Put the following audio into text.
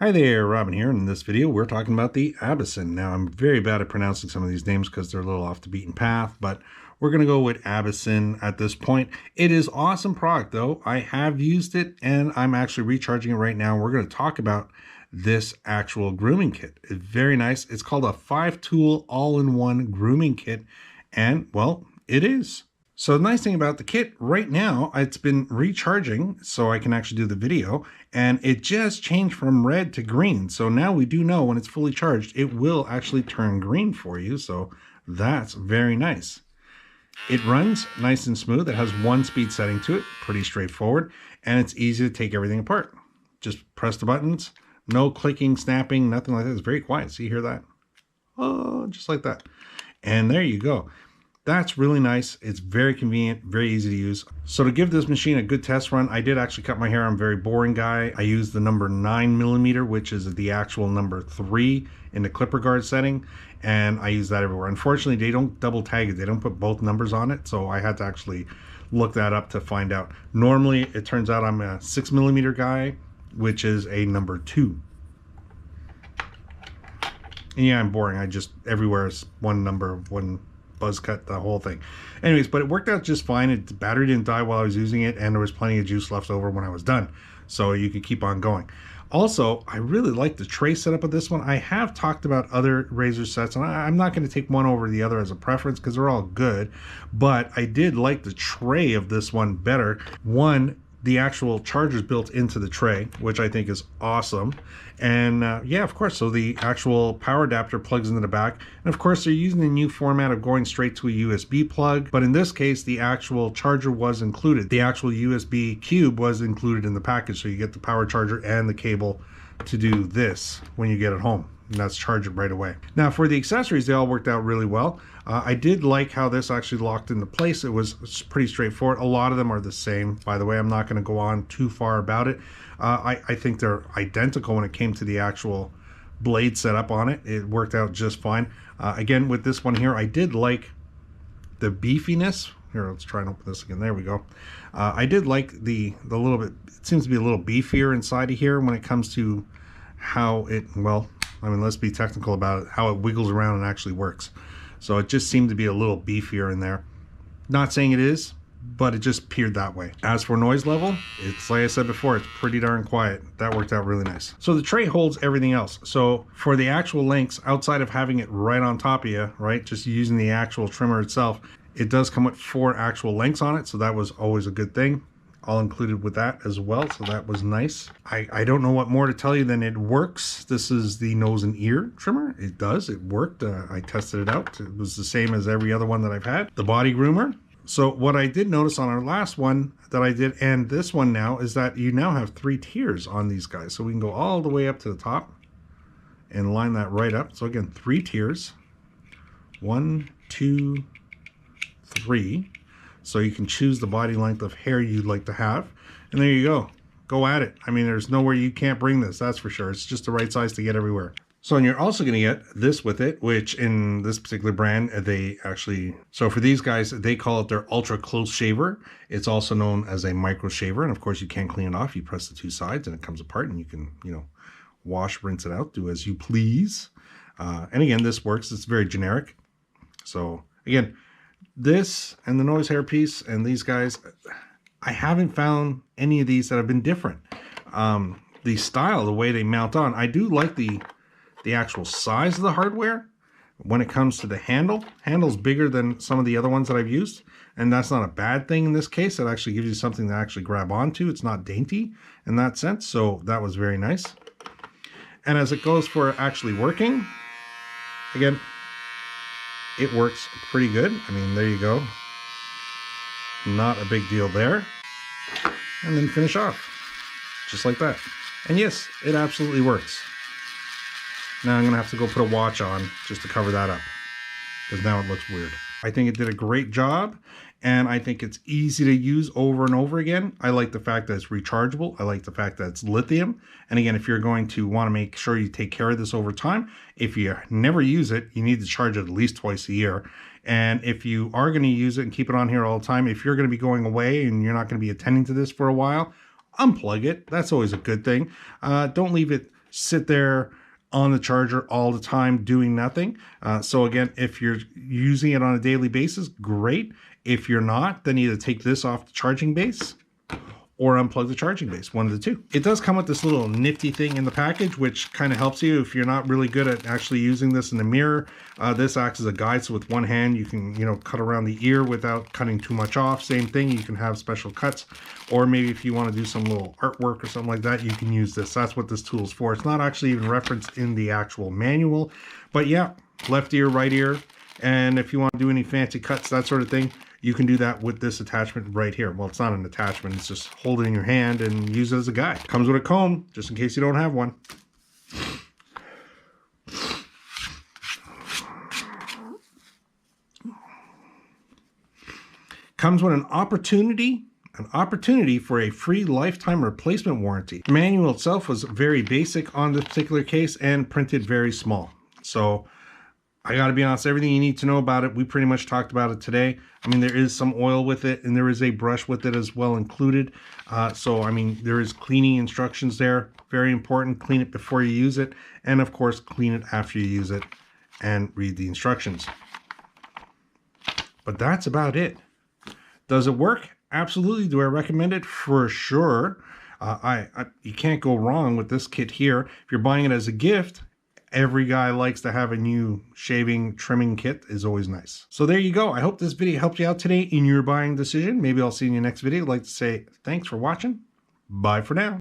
Hi there, Robin here, and in this video we're talking about the Abbicen. Now I'm very bad at pronouncing some of these names because they're a little off the beaten path, but we're going to go with Abbicen at this point. It is awesome product though. I have used it and I'm actually recharging it right now. We're going to talk about this actual grooming kit. It's very nice. It's called a 5-tool all-in-one grooming kit, and well, it is. So the nice thing about the kit right now, it's been recharging so I can actually do the video, and it just changed from red to green. So now we do know when it's fully charged, it will actually turn green for you. So that's very nice. It runs nice and smooth. It has one speed setting to it, pretty straightforward, and it's easy to take everything apart. Just press the buttons, no clicking, snapping, nothing like that. It's very quiet. See, hear that? Oh, just like that. And there you go. That's really nice. It's very convenient, very easy to use. So to give this machine a good test run, I did actually cut my hair. I'm a very boring guy. I used the number 9mm, which is the actual number 3 in the clipper guard setting, and I use that everywhere. Unfortunately, they don't double tag it. They don't put both numbers on it, so I had to actually look that up to find out. Normally, it turns out I'm a 6mm guy, which is a number 2. And yeah, I'm boring. I just, everywhere is one number, one buzz cut, the whole thing. Anyways, but it worked out just fine. The battery didn't die while I was using it, and there was plenty of juice left over when I was done, so you could keep on going. Also, I really like the tray setup of this one. I have talked about other razor sets, and I'm not going to take one over the other as a preference because they're all good, but I did like the tray of this one better. One, the actual charger's built into the tray, which I think is awesome. And yeah, of course, so the actual power adapter plugs into the back. And of course, they're using the new format of going straight to a USB plug. But in this case, the actual charger was included. The actual USB cube was included in the package. So you get the power charger and the cable to do this when you get it home. And that's charge it right away. Now for the accessories, they all worked out really well. I did like how this actually locked into place. It was pretty straightforward. A lot of them are the same, by the way. I'm not going to go on too far about it. I think they're identical when it came to the actual blade setup on it. It worked out just fine. Again, with this one here, I did like the beefiness. Here, let's try and open this again. There we go. I did like the little bit, it seems to be a little beefier inside of here when it comes to how it, well, I mean, let's be technical about it, how it wiggles around and actually works. So it just seemed to be a little beefier in there. Not saying it is, but it just appeared that way. As for noise level, it's like I said before, it's pretty darn quiet. That worked out really nice. So the tray holds everything else. So for the actual links, outside of having it right on top of you, right, just using the actual trimmer itself, it does come with 4 actual links on it. So that was always a good thing. All included with that as well, so that was nice. I don't know what more to tell you than it works. This is the nose and ear trimmer. It does, it worked. I tested it out. It was the same as every other one that I've had. The body groomer. So what I did notice on our last one that I did, and this one now, is that you now have 3 tiers on these guys. So we can go all the way up to the top and line that right up. So again, 3 tiers. 1, 2, 3. So you can choose the body length of hair you'd like to have. And there you go. Go at it. I mean, there's nowhere you can't bring this, that's for sure. It's just the right size to get everywhere. So, and you're also going to get this with it, which in this particular brand, they actually, so for these guys, they call it their ultra close shaver. It's also known as a micro shaver. And of course, you can't clean it off. You press the 2 sides and it comes apart and you can, you know, wash, rinse it out, do as you please. And again, this works. It's very generic. So again, this and the nose hair piece and these guys, I haven't found any of these that have been different. The style, the way they mount on, I do like the actual size of the hardware. When it comes to the handle's bigger than some of the other ones that I've used, and that's not a bad thing in this case. It actually gives you something to actually grab onto. It's not dainty in that sense, so that was very nice. And as it goes for actually working, again, it works pretty good. I mean, there you go. Not a big deal there. And then finish off. Just like that. And yes, it absolutely works. Now I'm going to have to go put a watch on just to cover that up, because now it looks weird. I think it did a great job, and I think it's easy to use over and over again. I like the fact that it's rechargeable. I like the fact that it's lithium. And again, if you're going to want to make sure you take care of this over time, if you never use it, you need to charge it at least twice a year. And if you are going to use it and keep it on here all the time, if you're going to be going away and you're not going to be attending to this for a while, unplug it. That's always a good thing. Don't leave it sit there on the charger all the time doing nothing. So again, if you're using it on a daily basis, great. If you're not, then either take this off the charging base or unplug the charging base, one of the two. It does come with this little nifty thing in the package, which kind of helps you if you're not really good at actually using this in the mirror. This acts as a guide, so with one hand you can, you know, cut around the ear without cutting too much off. Same thing, you can have special cuts, or maybe if you want to do some little artwork or something like that, you can use this. That's what this tool is for. It's not actually even referenced in the actual manual, but yeah, left ear, right ear, and if you want to do any fancy cuts, that sort of thing, you can do that with this attachment right here. Well, it's not an attachment, it's just hold it in your hand and use it as a guide. Comes with a comb, just in case you don't have one. Comes with an opportunity for a free lifetime replacement warranty. The manual itself was very basic on this particular case and printed very small. So I gotta be honest, everything you need to know about it, we pretty much talked about it today. I mean, there is some oil with it and there is a brush with it as well included. So, I mean, there is cleaning instructions there. Very important, clean it before you use it. And of course, clean it after you use it and read the instructions. But that's about it. Does it work? Absolutely. Do I recommend it? For sure. You can't go wrong with this kit here. If you're buying it as a gift, every guy likes to have a new shaving trimming kit. Is always nice. So there you go. I hope this video helped you out today in your buying decision. Maybe I'll see you in your next video. I'd like to say thanks for watching. Bye for now.